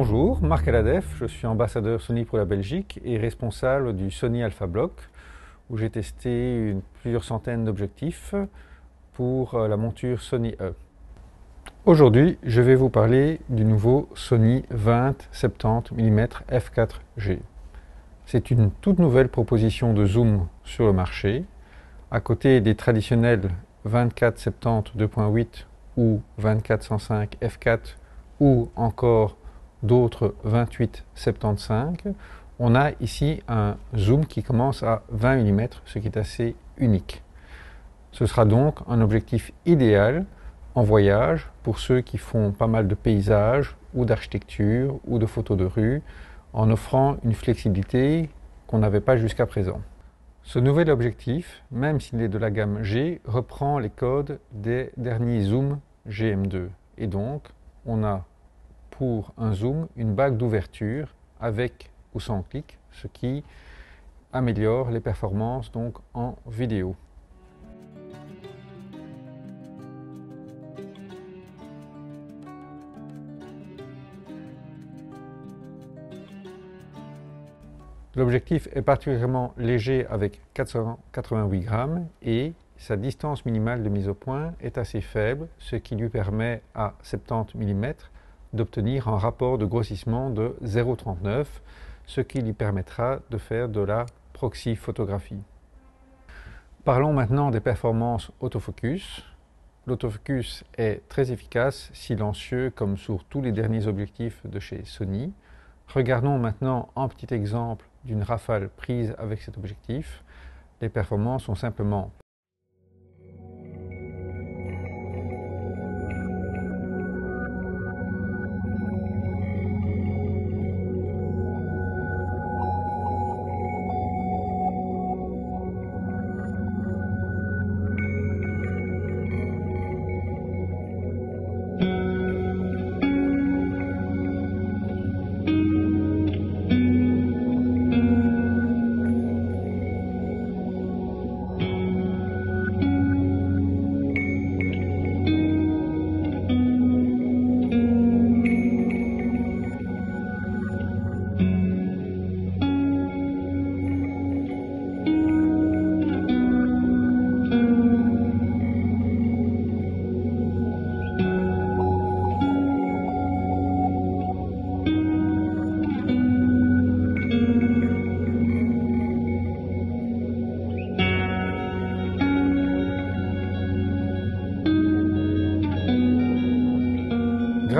Bonjour, Marc Aladef, je suis ambassadeur Sony pour la Belgique et responsable du Sony Alpha Block où j'ai testé plusieurs centaines d'objectifs pour la monture Sony E. Aujourd'hui, je vais vous parler du nouveau Sony 20-70 mm f4G. C'est une toute nouvelle proposition de zoom sur le marché. À côté des traditionnels 24-70 2.8 ou 24-105 f4 ou encore d'autres 28-75, on a ici un zoom qui commence à 20 mm, ce qui est assez unique. Ce sera donc un objectif idéal en voyage pour ceux qui font pas mal de paysages ou d'architecture ou de photos de rue, en offrant une flexibilité qu'on n'avait pas jusqu'à présent. Ce nouvel objectif, même s'il est de la gamme G, reprend les codes des derniers zooms GM2. Et donc, on a pour un zoom une bague d'ouverture avec ou sans clic, ce qui améliore les performances donc en vidéo. L'objectif est particulièrement léger avec 488 grammes et sa distance minimale de mise au point est assez faible, ce qui lui permet à 70 mm d'obtenir un rapport de grossissement de 0,39, ce qui lui permettra de faire de la proxy photographie. Parlons maintenant des performances autofocus. L'autofocus est très efficace, silencieux comme sur tous les derniers objectifs de chez Sony. Regardons maintenant un petit exemple d'une rafale prise avec cet objectif. Les performances sont simplement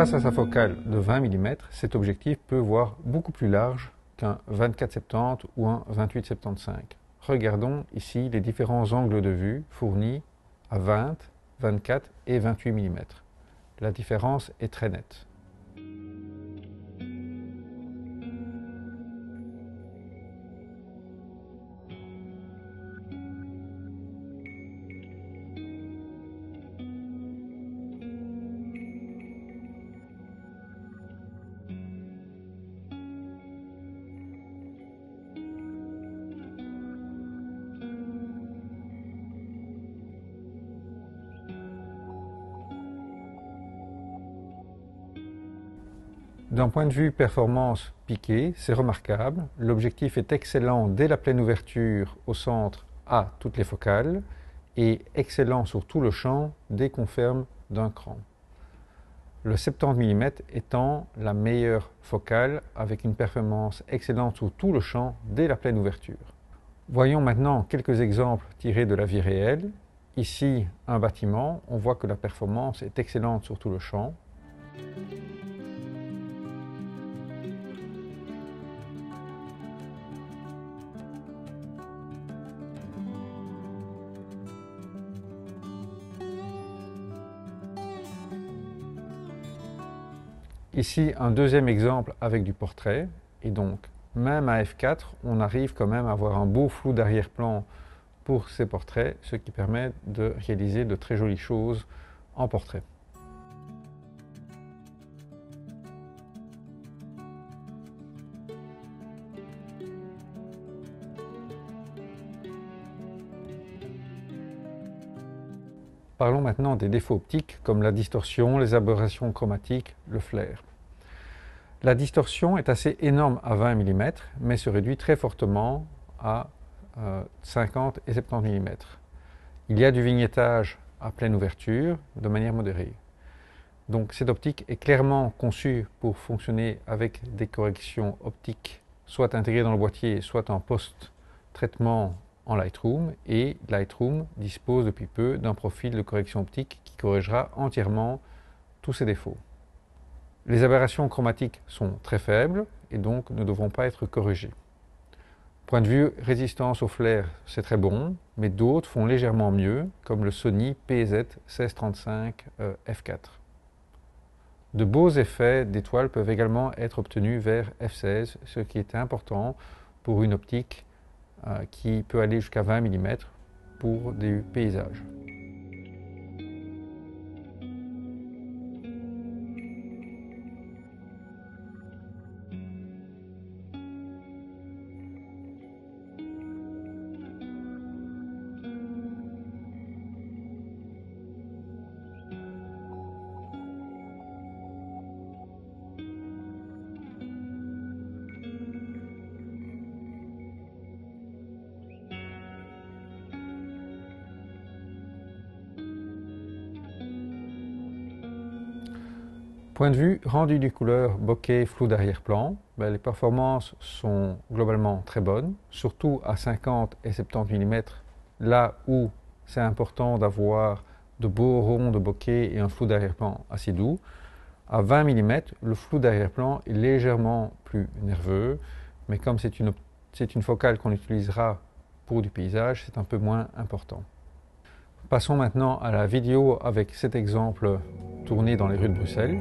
grâce à sa focale de 20 mm, cet objectif peut voir beaucoup plus large qu'un 24-70 ou un 28-75. Regardons ici les différents angles de vue fournis à 20, 24 et 28 mm. La différence est très nette. D'un point de vue performance piqué, c'est remarquable. L'objectif est excellent dès la pleine ouverture au centre à toutes les focales et excellent sur tout le champ dès qu'on ferme d'un cran. Le 70 mm étant la meilleure focale avec une performance excellente sur tout le champ dès la pleine ouverture. Voyons maintenant quelques exemples tirés de la vie réelle. Ici, un bâtiment, on voit que la performance est excellente sur tout le champ. Ici, un deuxième exemple avec du portrait. Et donc, même à f4, on arrive quand même à avoir un beau flou d'arrière-plan pour ces portraits, ce qui permet de réaliser de très jolies choses en portrait. Parlons maintenant des défauts optiques comme la distorsion, les aberrations chromatiques, le flair. La distorsion est assez énorme à 20 mm, mais se réduit très fortement à 50 et 70 mm. Il y a du vignettage à pleine ouverture de manière modérée. Donc cette optique est clairement conçue pour fonctionner avec des corrections optiques, soit intégrées dans le boîtier, soit en post-traitement en Lightroom, et Lightroom dispose depuis peu d'un profil de correction optique qui corrigera entièrement tous ces défauts. Les aberrations chromatiques sont très faibles et donc ne devront pas être corrigées. Point de vue résistance au flair, c'est très bon, mais d'autres font légèrement mieux, comme le Sony PZ1635 f4. De beaux effets d'étoiles peuvent également être obtenus vers f16, ce qui est important pour une optique qui peut aller jusqu'à 20 mm pour des paysages. Point de vue rendu du couleur, bokeh, flou d'arrière-plan, les performances sont globalement très bonnes, surtout à 50 et 70 mm, là où c'est important d'avoir de beaux ronds de bokeh et un flou d'arrière-plan assez doux. À 20 mm, le flou d'arrière-plan est légèrement plus nerveux, mais comme c'est une focale qu'on utilisera pour du paysage, c'est un peu moins important. Passons maintenant à la vidéo avec cet exemple tourné dans les rues de Bruxelles.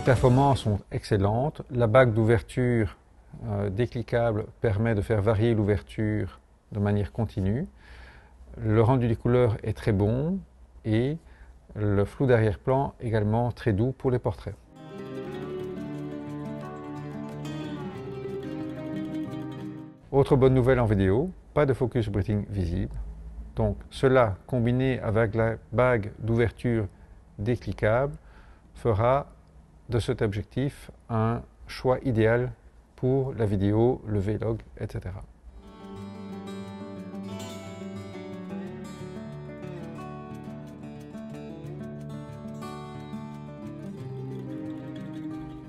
Les performances sont excellentes. La bague d'ouverture décliquable permet de faire varier l'ouverture de manière continue. Le rendu des couleurs est très bon et le flou d'arrière-plan également très doux pour les portraits. Autre bonne nouvelle en vidéo, pas de focus breathing visible. Donc cela combiné avec la bague d'ouverture décliquable fera de cet objectif un choix idéal pour la vidéo, le vlog, etc.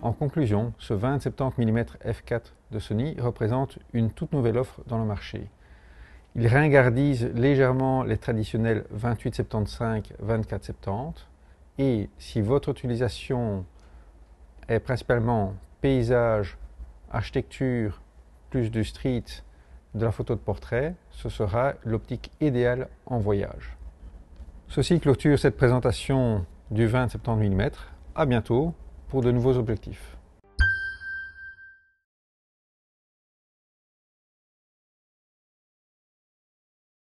En conclusion, ce 20-70 mm f4 de Sony représente une toute nouvelle offre dans le marché. Il ringardise légèrement les traditionnels 28-75, 24-70 et si votre utilisation est principalement paysage, architecture, plus du street, de la photo de portrait, ce sera l'optique idéale en voyage. Ceci clôture cette présentation du 20-70 mm. À bientôt pour de nouveaux objectifs.